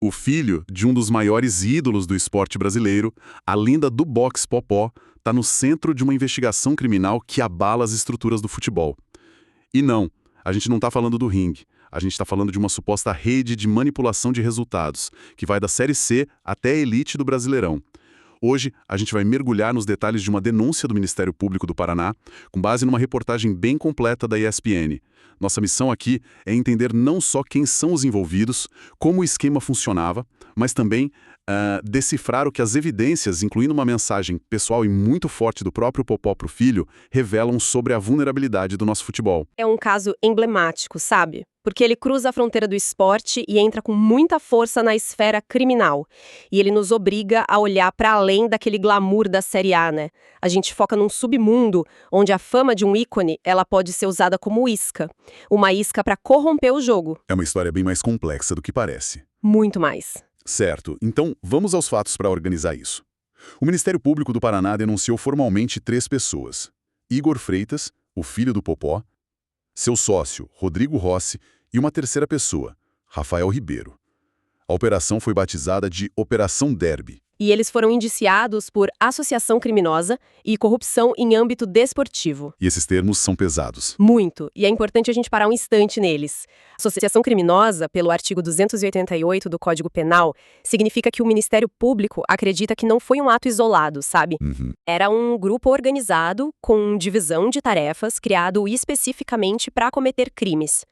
O filho de um dos maiores ídolos do esporte brasileiro, a lenda do boxe Popó, está no centro de uma investigação criminal que abala as estruturas do futebol. E não, a gente não está falando do ringue. A gente está falando de uma suposta rede de manipulação de resultados, que vai da Série C até a elite do Brasileirão. Hoje, a gente vai mergulhar nos detalhes de uma denúncia do Ministério Público do Paraná, com base numa reportagem bem completa da ESPN. Nossa missão aqui é entender não só quem são os envolvidos, como o esquema funcionava, mas também decifrar o que as evidências, incluindo uma mensagem pessoal e muito forte do próprio Popó para o filho, revelam sobre a vulnerabilidade do nosso futebol. É um caso emblemático, sabe? Porque ele cruza a fronteira do esporte e entra com muita força na esfera criminal. E ele nos obriga a olhar para além daquele glamour da Série A, né? A gente foca num submundo onde a fama de um ícone, ela pode ser usada como isca. Uma isca para corromper o jogo. É uma história bem mais complexa do que parece. Muito mais. Certo, então vamos aos fatos para organizar isso. O Ministério Público do Paraná denunciou formalmente 3 pessoas. Igor Freitas, o filho do Popó, seu sócio, Rodrigo Rossi, e uma terceira pessoa, Rafael Ribeiro. A operação foi batizada de Operação Derby. E eles foram indiciados por associação criminosa e corrupção em âmbito desportivo. E esses termos são pesados. Muito. E é importante a gente parar um instante neles. Associação criminosa, pelo artigo 288 do Código Penal, significa que o Ministério Público acredita que não foi um ato isolado, sabe? Era um grupo organizado com divisão de tarefas criado especificamente para cometer crimes.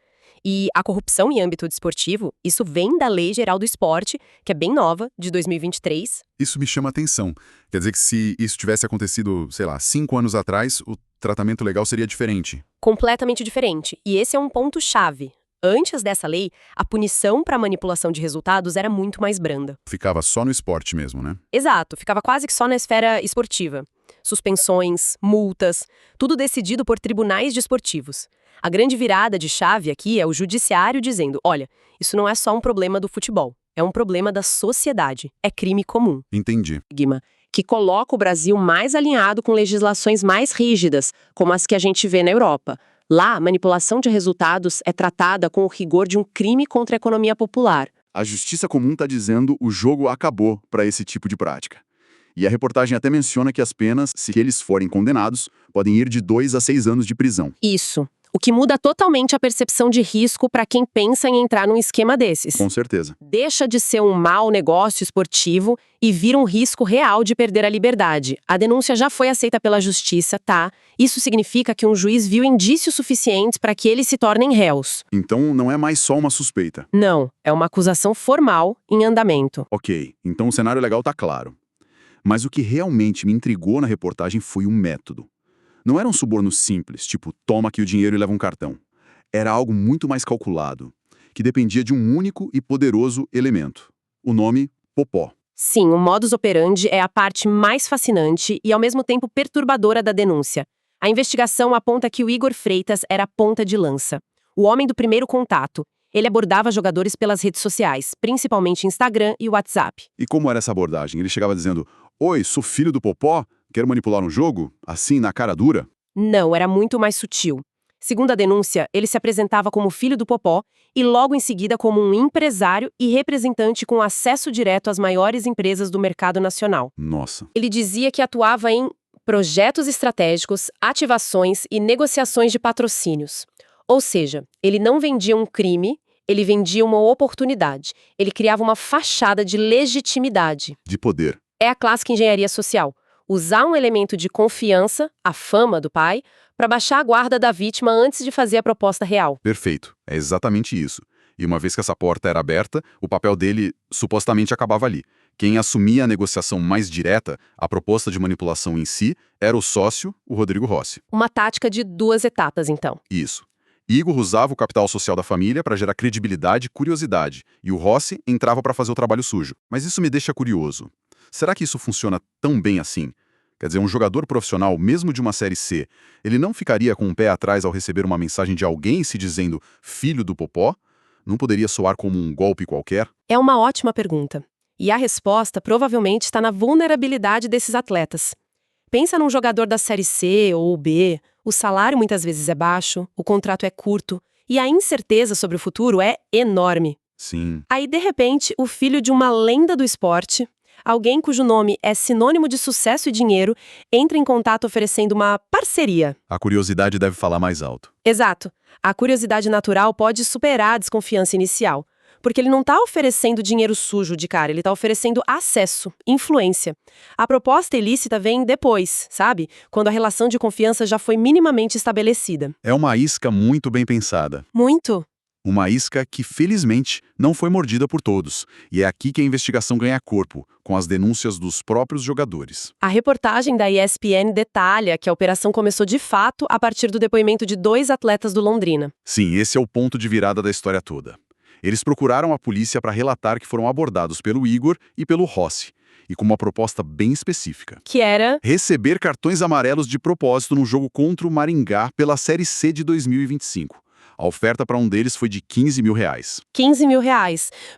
E a corrupção em âmbito desportivo, isso vem da Lei Geral do Esporte, que é bem nova, de 2023. Isso me chama a atenção. Quer dizer que se isso tivesse acontecido, 5 anos atrás, o tratamento legal seria diferente. Completamente diferente. E esse é um ponto-chave. Antes dessa lei, a punição para manipulação de resultados era muito mais branda. Ficava só no esporte mesmo, né? Exato, ficava quase que só na esfera esportiva. Suspensões, multas, tudo decidido por tribunais desportivos. A grande virada de chave aqui é o judiciário dizendo, olha, isso não é só um problema do futebol, é um problema da sociedade, é crime comum. Entendi. Guima, que coloca o Brasil mais alinhado com legislações mais rígidas, como as que a gente vê na Europa. Lá, a manipulação de resultados é tratada com o rigor de um crime contra a economia popular. A justiça comum está dizendo o jogo acabou para esse tipo de prática. E a reportagem até menciona que as penas, se eles forem condenados, podem ir de 2 a 6 anos de prisão. Isso. O que muda totalmente a percepção de risco para quem pensa em entrar num esquema desses. Com certeza. Deixa de ser um mau negócio esportivo e vira um risco real de perder a liberdade. A denúncia já foi aceita pela justiça, tá? Isso significa que um juiz viu indícios suficientes para que eles se tornem réus. Então não é mais só uma suspeita. Não, é uma acusação formal em andamento. Ok, então o cenário legal tá claro. Mas o que realmente me intrigou na reportagem foi o método. Não era um suborno simples, tipo, toma aqui o dinheiro e leva um cartão. Era algo muito mais calculado, que dependia de um único e poderoso elemento. O nome, Popó. Sim, o modus operandi é a parte mais fascinante e ao mesmo tempo perturbadora da denúncia. A investigação aponta que o Igor Freitas era a ponta de lança. O homem do primeiro contato. Ele abordava jogadores pelas redes sociais, principalmente Instagram e WhatsApp. E como era essa abordagem? Ele chegava dizendo, oi, sou filho do Popó? Quero manipular um jogo? Assim, na cara dura? Não, era muito mais sutil. Segundo a denúncia, ele se apresentava como filho do Popó e logo em seguida como um empresário e representante com acesso direto às maiores empresas do mercado nacional. Nossa. Ele dizia que atuava em projetos estratégicos, ativações e negociações de patrocínios. Ou seja, ele não vendia um crime, ele vendia uma oportunidade. Ele criava uma fachada de legitimidade. De poder. É a clássica engenharia social. Usar um elemento de confiança, a fama do pai, para baixar a guarda da vítima antes de fazer a proposta real. Perfeito, é exatamente isso. E uma vez que essa porta era aberta, o papel dele supostamente acabava ali. Quem assumia a negociação mais direta, a proposta de manipulação em si, era o sócio, o Rodrigo Rossi. Uma tática de 2 etapas, então. Isso. Igor usava o capital social da família para gerar credibilidade e curiosidade, e o Rossi entrava para fazer o trabalho sujo. Mas isso me deixa curioso. Será que isso funciona tão bem assim? Quer dizer, um jogador profissional, mesmo de uma Série C, ele não ficaria com o pé atrás ao receber uma mensagem de alguém se dizendo filho do Popó? Não poderia soar como um golpe qualquer? É uma ótima pergunta. E a resposta provavelmente está na vulnerabilidade desses atletas. Pensa num jogador da Série C ou B, o salário muitas vezes é baixo, o contrato é curto e a incerteza sobre o futuro é enorme. Sim. Aí, de repente, o filho de uma lenda do esporte, alguém cujo nome é sinônimo de sucesso e dinheiro, entra em contato oferecendo uma parceria. A curiosidade deve falar mais alto. Exato. A curiosidade natural pode superar a desconfiança inicial. Porque ele não está oferecendo dinheiro sujo de cara, ele está oferecendo acesso, influência. A proposta ilícita vem depois, sabe? Quando a relação de confiança já foi minimamente estabelecida. É uma isca muito bem pensada. Muito. Uma isca que, felizmente, não foi mordida por todos. E é aqui que a investigação ganha corpo, com as denúncias dos próprios jogadores. A reportagem da ESPN detalha que a operação começou de fato a partir do depoimento de 2 atletas do Londrina. Sim, esse é o ponto de virada da história toda. Eles procuraram a polícia para relatar que foram abordados pelo Igor e pelo Rossi, e com uma proposta bem específica. Que era Receber cartões amarelos de propósito no jogo contra o Maringá pela Série C de 2025. A oferta para um deles foi de R$15 mil. R$15 mil.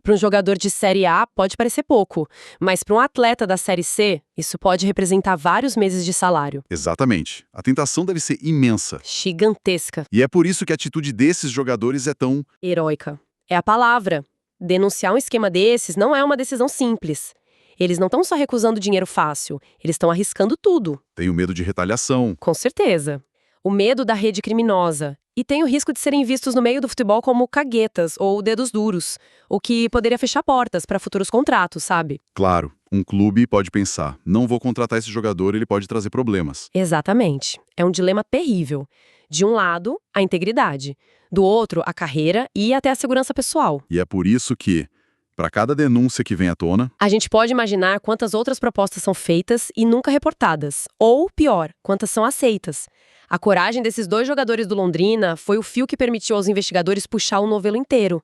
Para um jogador de Série A pode parecer pouco, mas para um atleta da Série C, isso pode representar vários meses de salário. Exatamente. A tentação deve ser imensa. Gigantesca. E é por isso que a atitude desses jogadores é tão... Heróica. É a palavra. Denunciar um esquema desses não é uma decisão simples. Eles não estão só recusando dinheiro fácil, eles estão arriscando tudo. Tenho medo de retaliação. Com certeza. O medo da rede criminosa. E tem o risco de serem vistos no meio do futebol como caguetas ou dedos duros, o que poderia fechar portas para futuros contratos, sabe? Claro, um clube pode pensar, não vou contratar esse jogador, ele pode trazer problemas. Exatamente. É um dilema terrível. De um lado, a integridade. Do outro, a carreira e até a segurança pessoal. E é por isso que, para cada denúncia que vem à tona, A gente pode imaginar quantas outras propostas são feitas e nunca reportadas. Ou, pior, quantas são aceitas. A coragem desses 2 jogadores do Londrina foi o fio que permitiu aos investigadores puxar o novelo inteiro.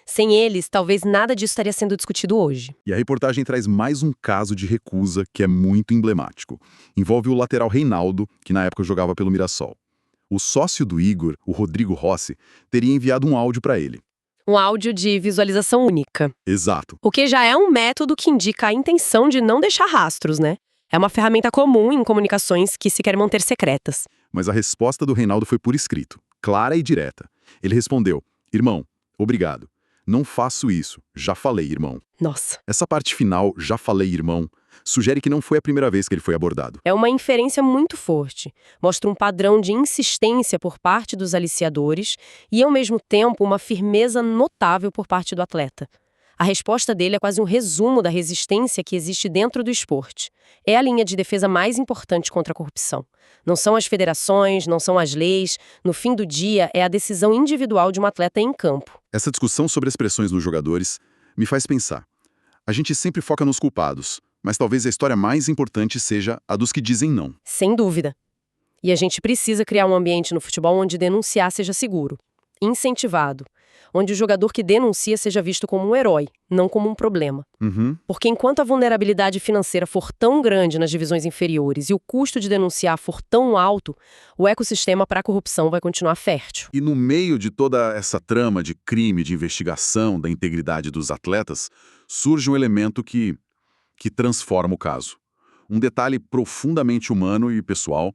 Sem eles, talvez nada disso estaria sendo discutido hoje. e a reportagem traz mais um caso de recusa que é muito emblemático. Envolve o lateral Reinaldo, que na época jogava pelo Mirassol. O sócio do Igor, o Rodrigo Rossi, teria enviado um áudio para ele. Um áudio de visualização única. Exato. O que já é um método que indica a intenção de não deixar rastros, né? É uma ferramenta comum em comunicações que se querem manter secretas. Mas a resposta do Reinaldo foi por escrito, clara e direta. Ele respondeu, irmão, obrigado. Não faço isso. Já falei, irmão. Nossa. Essa parte final, já falei, irmão, sugere que não foi a primeira vez que ele foi abordado. É uma inferência muito forte. Mostra um padrão de insistência por parte dos aliciadores e, ao mesmo tempo, uma firmeza notável por parte do atleta. A resposta dele é quase um resumo da resistência que existe dentro do esporte. É a linha de defesa mais importante contra a corrupção. Não são as federações, não são as leis. No fim do dia, é a decisão individual de um atleta em campo. Essa discussão sobre as pressões dos jogadores me faz pensar. A gente sempre foca nos culpados, mas talvez a história mais importante seja a dos que dizem não. Sem dúvida. E a gente precisa criar um ambiente no futebol onde denunciar seja seguro, incentivado, onde o jogador que denuncia seja visto como um herói, não como um problema. Porque enquanto a vulnerabilidade financeira for tão grande nas divisões inferiores e o custo de denunciar for tão alto, o ecossistema para a corrupção vai continuar fértil. E no meio de toda essa trama de crime, de investigação, da integridade dos atletas, surge um elemento que transforma o caso. Um detalhe profundamente humano e pessoal,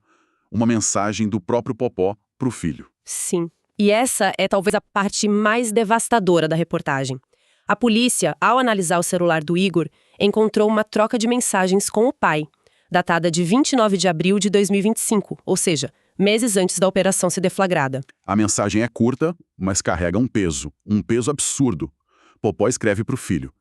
uma mensagem do próprio Popó para o filho. Sim. E essa é talvez a parte mais devastadora da reportagem. A polícia, ao analisar o celular do Igor, encontrou uma troca de mensagens com o pai, datada de 29 de abril de 2025, ou seja, meses antes da operação ser deflagrada. A mensagem é curta, mas carrega um peso absurdo. Popó escreve para o filho: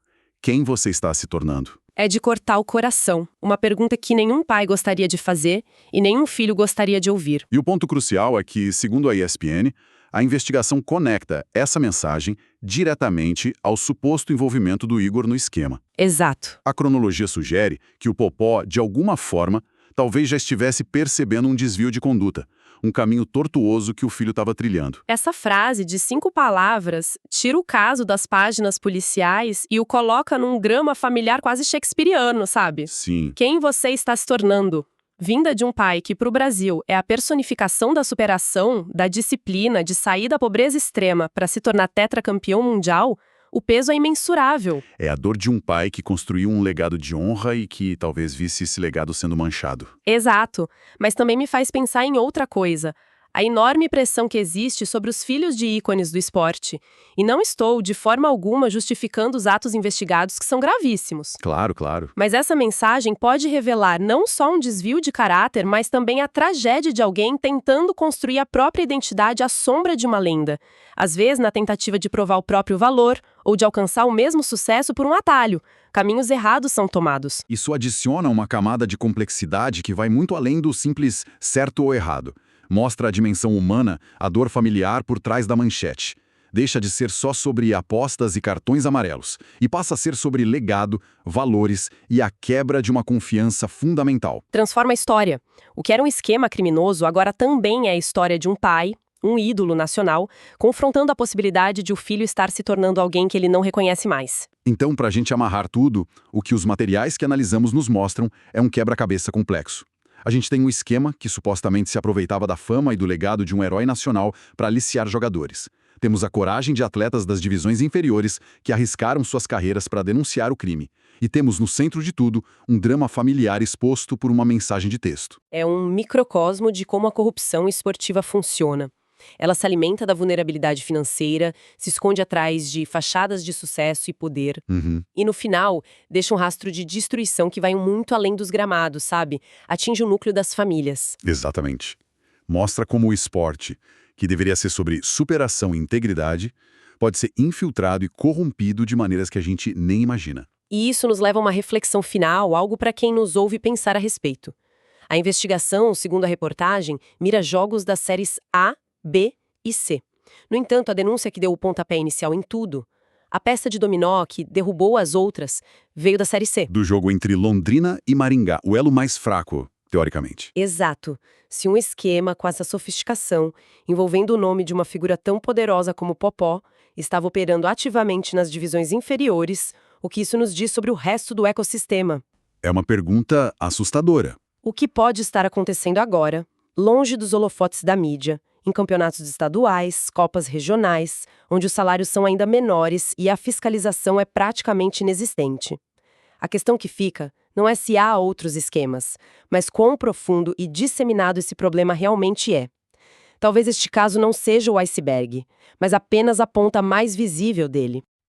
quem você está se tornando? É de cortar o coração, uma pergunta que nenhum pai gostaria de fazer e nenhum filho gostaria de ouvir. E o ponto crucial é que, segundo a ESPN, a investigação conecta essa mensagem diretamente ao suposto envolvimento do Igor no esquema. Exato. A cronologia sugere que o Popó, de alguma forma, talvez já estivesse percebendo um desvio de conduta, um caminho tortuoso que o filho estava trilhando. Essa frase de 5 palavras tira o caso das páginas policiais e o coloca num drama familiar quase shakespeariano, sabe? Sim. Quem você está se tornando? Vinda de um pai que, para o Brasil, é a personificação da superação, da disciplina, de sair da pobreza extrema para se tornar tetracampeão mundial, o peso é imensurável. É a dor de um pai que construiu um legado de honra e que talvez visse esse legado sendo manchado. Exato. Mas também me faz pensar em outra coisa. a enorme pressão que existe sobre os filhos de ícones do esporte. E não estou, de forma alguma, justificando os atos investigados que são gravíssimos. Claro, claro. Mas essa mensagem pode revelar não só um desvio de caráter, mas também a tragédia de alguém tentando construir a própria identidade à sombra de uma lenda. Às vezes na tentativa de provar o próprio valor ou de alcançar o mesmo sucesso por um atalho. Caminhos errados são tomados. Isso adiciona uma camada de complexidade que vai muito além do simples certo ou errado. Mostra a dimensão humana, a dor familiar por trás da manchete. Deixa de ser só sobre apostas e cartões amarelos e passa a ser sobre legado, valores e a quebra de uma confiança fundamental. Transforma a história. O que era um esquema criminoso agora também é a história de um pai, um ídolo nacional, confrontando a possibilidade de o filho estar se tornando alguém que ele não reconhece mais. Então, para a gente amarrar tudo, o que os materiais que analisamos nos mostram é um quebra-cabeça complexo. A gente tem um esquema que supostamente se aproveitava da fama e do legado de um herói nacional para aliciar jogadores. Temos a coragem de atletas das divisões inferiores que arriscaram suas carreiras para denunciar o crime. E temos, no centro de tudo, um drama familiar exposto por uma mensagem de texto. É um microcosmo de como a corrupção esportiva funciona. Ela se alimenta da vulnerabilidade financeira, se esconde atrás de fachadas de sucesso e poder. E no final, deixa um rastro de destruição que vai muito além dos gramados, sabe? Atinge o núcleo das famílias. Exatamente. Mostra como o esporte, que deveria ser sobre superação e integridade, pode ser infiltrado e corrompido de maneiras que a gente nem imagina. E isso nos leva a uma reflexão final, algo para quem nos ouve pensar a respeito. A investigação, segundo a reportagem, mira jogos das séries A, B e C. No entanto, a denúncia que deu o pontapé inicial em tudo, a peça de dominó que derrubou as outras, veio da Série C. Do jogo entre Londrina e Maringá, o elo mais fraco, teoricamente. Exato. Se um esquema com essa sofisticação, envolvendo o nome de uma figura tão poderosa como Popó, estava operando ativamente nas divisões inferiores, o que isso nos diz sobre o resto do ecossistema? É uma pergunta assustadora. O que pode estar acontecendo agora, longe dos holofotes da mídia, em campeonatos estaduais, copas regionais, onde os salários são ainda menores e a fiscalização é praticamente inexistente. A questão que fica não é se há outros esquemas, mas quão profundo e disseminado esse problema realmente é. Talvez este caso não seja o iceberg, mas apenas a ponta mais visível dele.